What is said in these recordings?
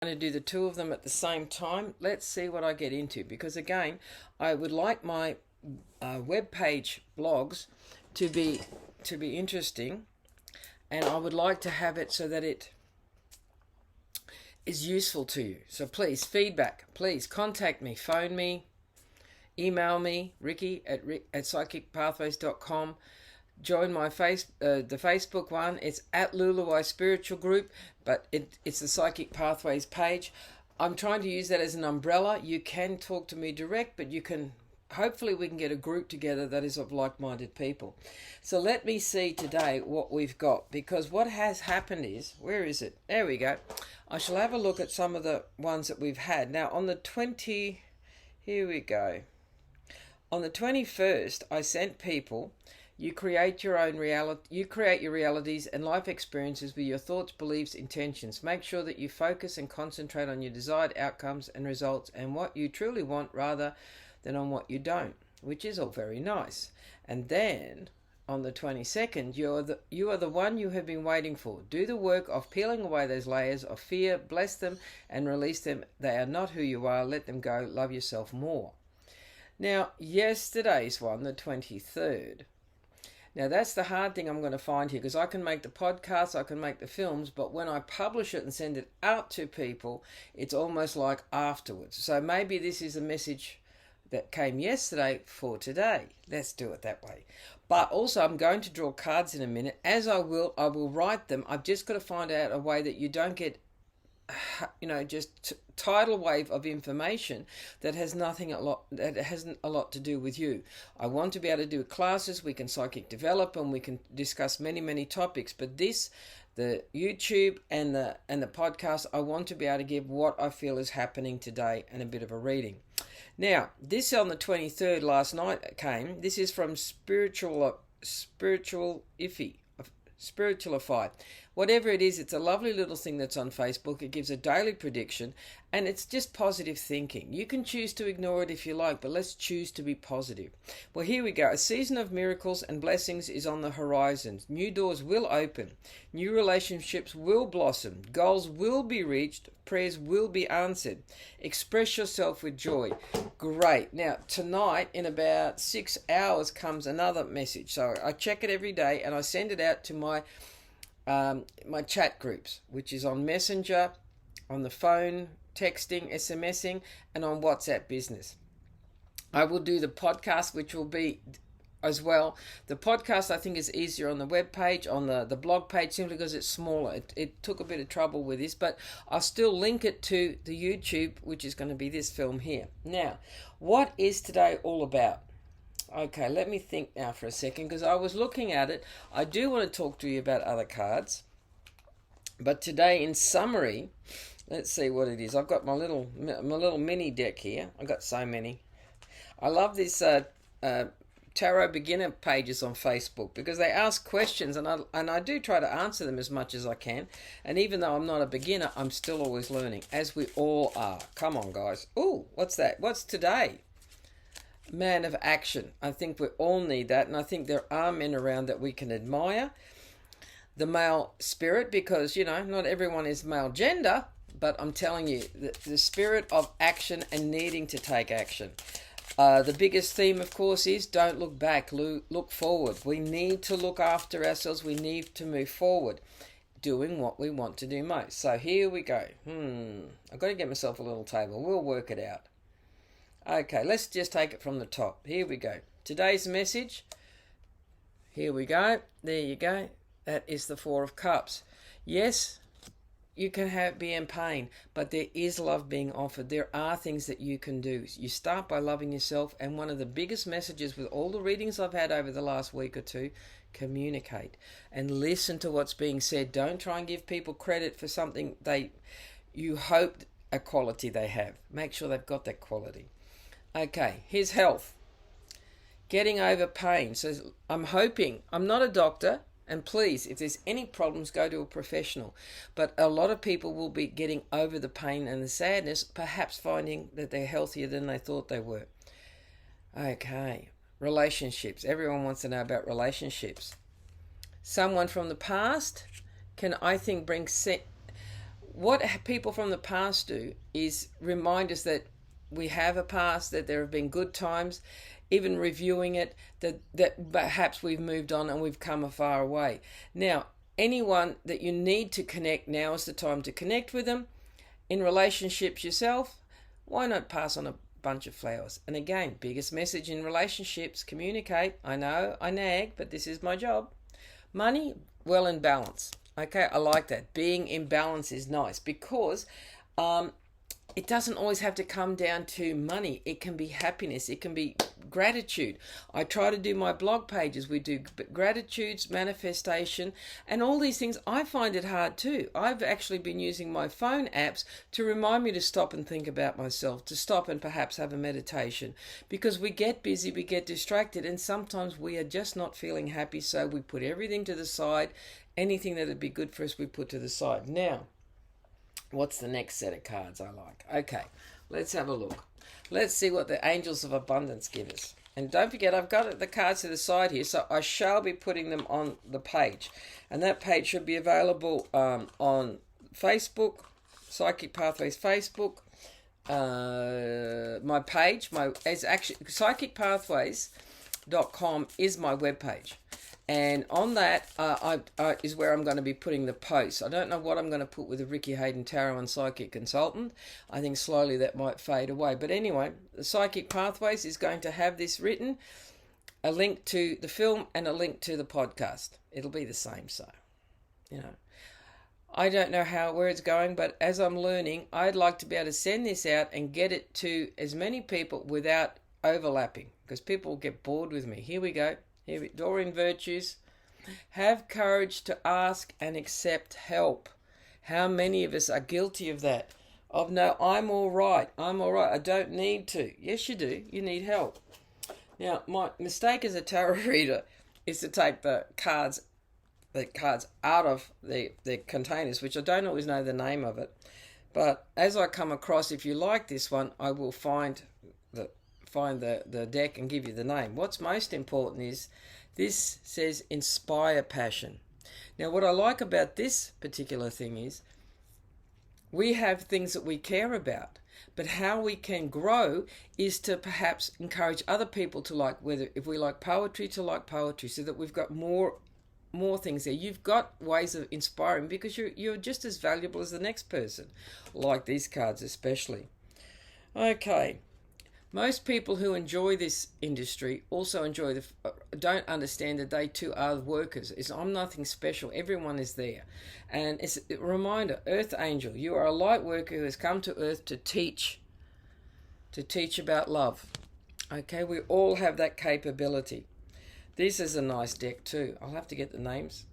going to do the two of them at the same time. Let's see what I get into, because again, I would like my web page blogs to be interesting, and I would like to have it so that it is useful to you. So please, feedback, please contact me, phone me, email me, Ricky at psychicpathways.com. Join my the Facebook one. It's at Luluai Spiritual Group, but it's the Psychic Pathways page. I'm trying to use that as an umbrella. You can talk to me direct, but you can, hopefully we can get a group together that is of like-minded people. So let me see today what we've got, because what has happened is, where is it? There we go. I shall have a look at some of the ones that we've had. Now on the here we go. On the 21st, I sent people, you create your own reality. You create your realities and life experiences with your thoughts, beliefs, intentions. Make sure that you focus and concentrate on your desired outcomes and results and what you truly want rather than on what you don't, which is all very nice. And then on the 22nd, you are the one you have been waiting for. Do the work of peeling away those layers of fear, bless them and release them. They are not who you are. Let them go. Love yourself more. Now, yesterday's one, the 23rd. Now, that's the hard thing I'm going to find here, because I can make the podcasts, I can make the films, but when I publish it and send it out to people, it's almost like afterwards. So maybe this is a message that came yesterday for today. Let's do it that way. But also, I'm going to draw cards in a minute. As I will write them. I've just got to find out a way that you don't get just tidal wave of information that hasn't a lot to do with you. I want to be able to do classes, we can psychic develop, and we can discuss many topics, but the YouTube and the podcast, I want to be able to give what I feel is happening today and a bit of a reading. Now, this on the 23rd last night came. This is from Spiritualify. Whatever it is, it's a lovely little thing that's on Facebook. It gives a daily prediction, and it's just positive thinking. You can choose to ignore it if you like, but let's choose to be positive. Well, here we go. A season of miracles and blessings is on the horizon. New doors will open. New relationships will blossom. Goals will be reached. Prayers will be answered. Express yourself with joy. Great. Now, tonight, in about 6 hours, comes another message. So I check it every day, and I send it out to my chat groups, which is on Messenger, on the phone, texting, SMSing, and on WhatsApp Business. I will do the podcast, which will be as well. The podcast, I think, is easier on the web page, on the blog page, simply because it's smaller. It took a bit of trouble with this, but I'll still link it to the YouTube, which is going to be this film here. Now, what is today all about? Okay, let me think now for a second, because I was looking at it. I do want to talk to you about other cards. But today, in summary, let's see what it is. I've got my little mini deck here. I've got so many. I love this tarot beginner pages on Facebook, because they ask questions, and I do try to answer them as much as I can. And even though I'm not a beginner, I'm still always learning, as we all are. Come on, guys. Ooh, what's that? What's today? Man of action. I think we all need that, and I think there are men around that we can admire. The male spirit, because, not everyone is male gender, but I'm telling you, the spirit of action and needing to take action. The biggest theme, of course, is don't look back, look forward. We need to look after ourselves. We need to move forward, doing what we want to do most. So here we go. I've got to get myself a little table. We'll work it out. Okay, let's just take it from the top. Here we go. Today's message. Here we go. There you go. That is the Four of Cups. Yes, you can be in pain, but there is love being offered. There are things that you can do. You start by loving yourself, and one of the biggest messages with all the readings I've had over the last week or two, communicate and listen to what's being said. Don't try and give people credit for something you hope a quality they have. Make sure they've got that quality. Okay, here's health. Getting over pain. So I'm hoping, I'm not a doctor, and please, if there's any problems, go to a professional. But a lot of people will be getting over the pain and the sadness, perhaps finding that they're healthier than they thought they were. Okay, relationships. Everyone wants to know about relationships. Someone from the past can, I think, bring what people from the past do is remind us that we have a past, that there have been good times, even reviewing it, that perhaps we've moved on and we've come a far way. Now, anyone that you need to connect, now is the time to connect with them. In relationships yourself, why not pass on a bunch of flowers? And again, biggest message in relationships, communicate. I know I nag, but this is my job. Money, well in balance. Okay, I like that. Being in balance is nice because it doesn't always have to come down to money. It can be happiness. It can be gratitude. I try to do my blog pages. We do gratitudes, manifestation, and all these things. I find it hard too. I've actually been using my phone apps to remind me to stop and think about myself, to stop and perhaps have a meditation, because we get busy, we get distracted, and sometimes we are just not feeling happy, so we put everything to the side. Anything that would be good for us, we put to the side. Now, what's the next set of cards I like? Okay, let's have a look. Let's see what the Angels of Abundance give us. And don't forget, I've got the cards to the side here, so I shall be putting them on the page. And that page should be available on Facebook, Psychic Pathways Facebook. My page, is actually psychicpathways.com is my webpage. And on that is where I'm going to be putting the posts. I don't know what I'm going to put with the Ricky Hayden Tarot and Psychic Consultant. I think slowly that might fade away. But anyway, the Psychic Pathways is going to have this written, a link to the film and a link to the podcast. It'll be the same, so, I don't know where it's going, but as I'm learning, I'd like to be able to send this out and get it to as many people without overlapping, because people will get bored with me. Here we go. Doreen Virtues. Have courage to ask and accept help. How many of us are guilty of that? Of, no, I'm all right. I don't need to. Yes, you do. You need help. Now, my mistake as a tarot reader is to take the cards out of the containers, which I don't always know the name of it. But as I come across, if you like this one, I will find the deck and give you the name. What's most important is this says inspire passion. Now, what I like about this particular thing is we have things that we care about, but how we can grow is to perhaps encourage other people to like, if we like poetry, to like poetry, so that we've got more things there. You've got ways of inspiring because you're just as valuable as the next person, like these cards especially. Okay. Most people who enjoy this industry also don't understand that they too are workers. I'm nothing special. Everyone is there. And it's a reminder, Earth Angel, you are a light worker who has come to Earth to teach about love. Okay, we all have that capability. This is a nice deck too. I'll have to get the names.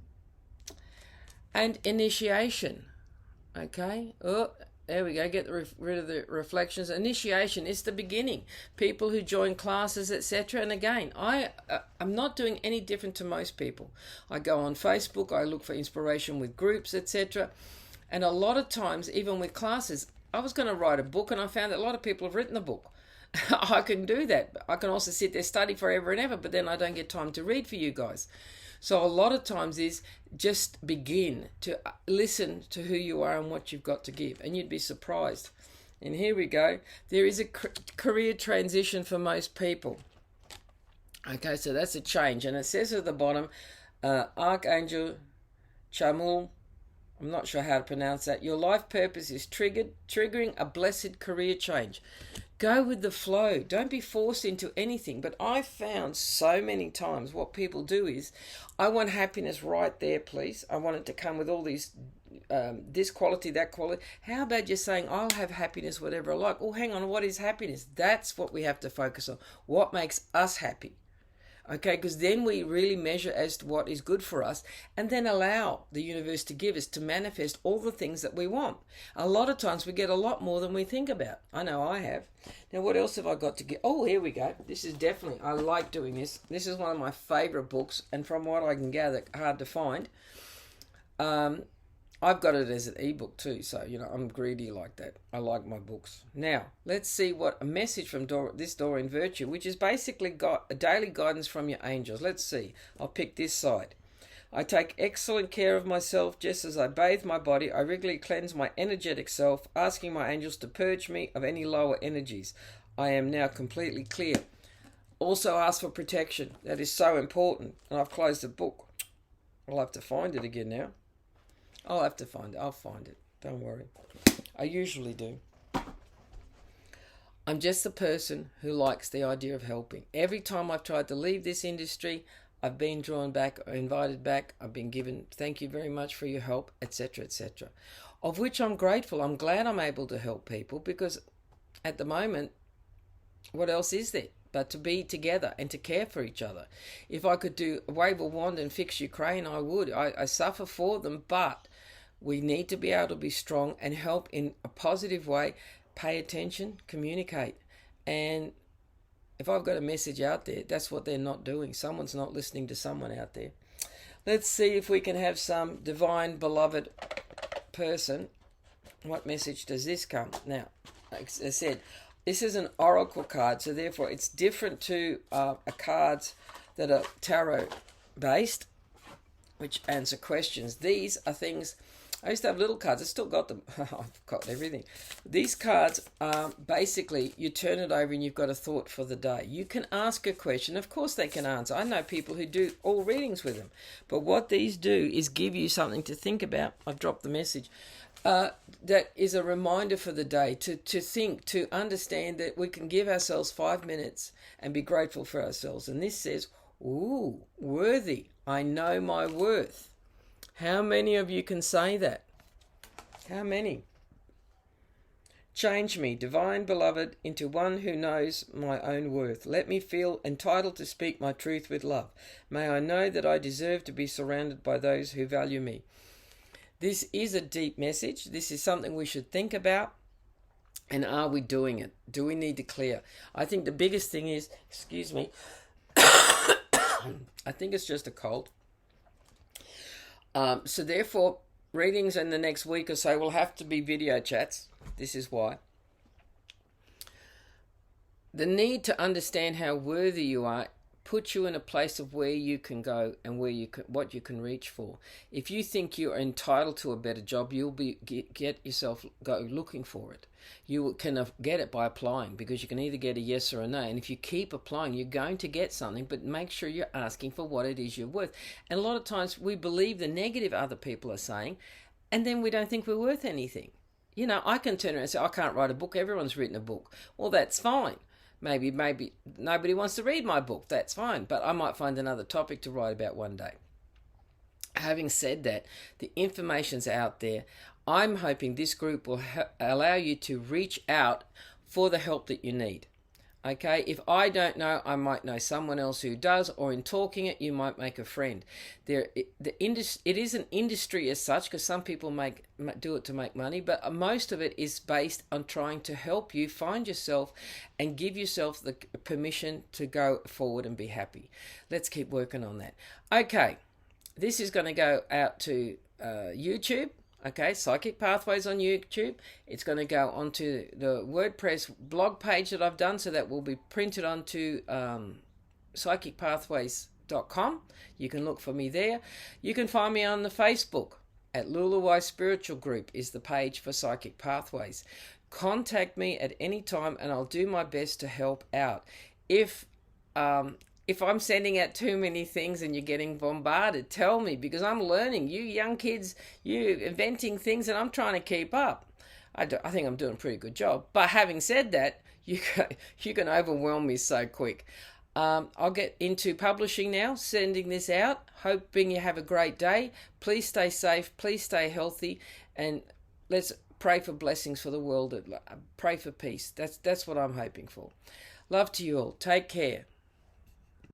And initiation. Okay. There we go, get rid of the reflections. Initiation is the beginning. People who join classes, etc. And again, I'm not doing any different to most people. I go on Facebook, I look for inspiration with groups, etc. And a lot of times, even with classes, I was going to write a book and I found that a lot of people have written a book. I can do that. I can also sit there, study forever and ever, but then I don't get time to read for you guys. So a lot of times is just begin to listen to who you are and what you've got to give, and you'd be surprised. And here we go. There is a career transition for most people. Okay, so that's a change. And it says at the bottom, Archangel Chamuel, I'm not sure how to pronounce that. Your life purpose is triggering a blessed career change. Go with the flow. Don't be forced into anything. But I found so many times what people do is, I want happiness right there, please. I want it to come with all these, this quality, that quality. How about just saying, I'll have happiness, whatever I like. Oh, hang on, what is happiness? That's what we have to focus on. What makes us happy? Okay, because then we really measure as to what is good for us and then allow the universe to give us, to manifest all the things that we want. A lot of times we get a lot more than we think about. I know I have. Now, what else have I got to get? Oh, here we go. This is definitely, I like doing this. This is one of my favourite books, and from what I can gather, hard to find. I've got it as an ebook too, so, I'm greedy like that. I like my books. Now, let's see what a message from Doreen Virtue, which is basically got a daily guidance from your angels. Let's see. I'll pick this side. I take excellent care of myself. Just as I bathe my body, I regularly cleanse my energetic self, asking my angels to purge me of any lower energies. I am now completely clear. Also ask for protection. That is so important. And I've closed the book. I'll have to find it again now. I'll have to find it. I'll find it. Don't worry. I usually do. I'm just a person who likes the idea of helping. Every time I've tried to leave this industry, I've been drawn back or invited back. I've been given, thank you very much for your help, etc., etc. Of which I'm grateful. I'm glad I'm able to help people, because at the moment, what else is there but to be together and to care for each other? If I could wave a wand and fix Ukraine, I would. I suffer for them, but we need to be able to be strong and help in a positive way. Pay attention, communicate. And if I've got a message out there, that's what they're not doing. Someone's not listening to someone out there. Let's see if we can have some divine beloved person. What message does this come? Now, like I said, this is an oracle card, so therefore it's different to cards that are tarot based, which answer questions. These are things, I used to have little cards. I still got them. I've got everything. These cards, basically, you turn it over and you've got a thought for the day. You can ask a question. Of course they can answer. I know people who do all readings with them. But what these do is give you something to think about. I've dropped the message. That is a reminder for the day to think, to understand that we can give ourselves 5 minutes and be grateful for ourselves. And this says, ooh, worthy. I know my worth. How many of you can say that? How many? Change me, divine beloved, into one who knows my own worth. Let me feel entitled to speak my truth with love. May I know that I deserve to be surrounded by those who value me. This is a deep message. This is something we should think about. And are we doing it? Do we need to clear? I think the biggest thing is, excuse me, I think it's just a cold. So therefore, readings in the next week or so will have to be video chats. This is why. The need to understand how worthy you are puts you in a place of where you can go and where you can, what you can reach for. If you think you're entitled to a better job, you'll get yourself go looking for it. You can get it by applying, because you can either get a yes or a no. And if you keep applying, you're going to get something, but make sure you're asking for what it is you're worth. And a lot of times we believe the negative other people are saying, and then we don't think we're worth anything. You know, I can turn around and say, I can't write a book. Everyone's written a book. Well, that's fine. Maybe nobody wants to read my book. That's fine. But I might find another topic to write about one day. Having said that, the information's out there. I'm hoping this group will allow you to reach out for the help that you need. Okay, if I don't know, I might know someone else who does, or in talking it, you might make a friend. It is an industry as such, because some people do it to make money, but most of it is based on trying to help you find yourself and give yourself the permission to go forward and be happy. Let's keep working on that. Okay, this is going to go out to YouTube. Okay, Psychic Pathways on YouTube. It's going to go onto the WordPress blog page that I've done, so that will be printed onto psychicpathways.com. You can look for me there. You can find me on the Facebook at Luluwai Spiritual Group is the page for Psychic Pathways. Contact me at any time and I'll do my best to help out. If I'm sending out too many things and you're getting bombarded, tell me, because I'm learning. You young kids, you inventing things, and I'm trying to keep up. I think I'm doing a pretty good job. But having said that, you can overwhelm me so quick. I'll get into publishing now, sending this out, hoping you have a great day. Please stay safe, please stay healthy, and let's pray for blessings for the world. Pray for peace. That's what I'm hoping for. Love to you all. Take care.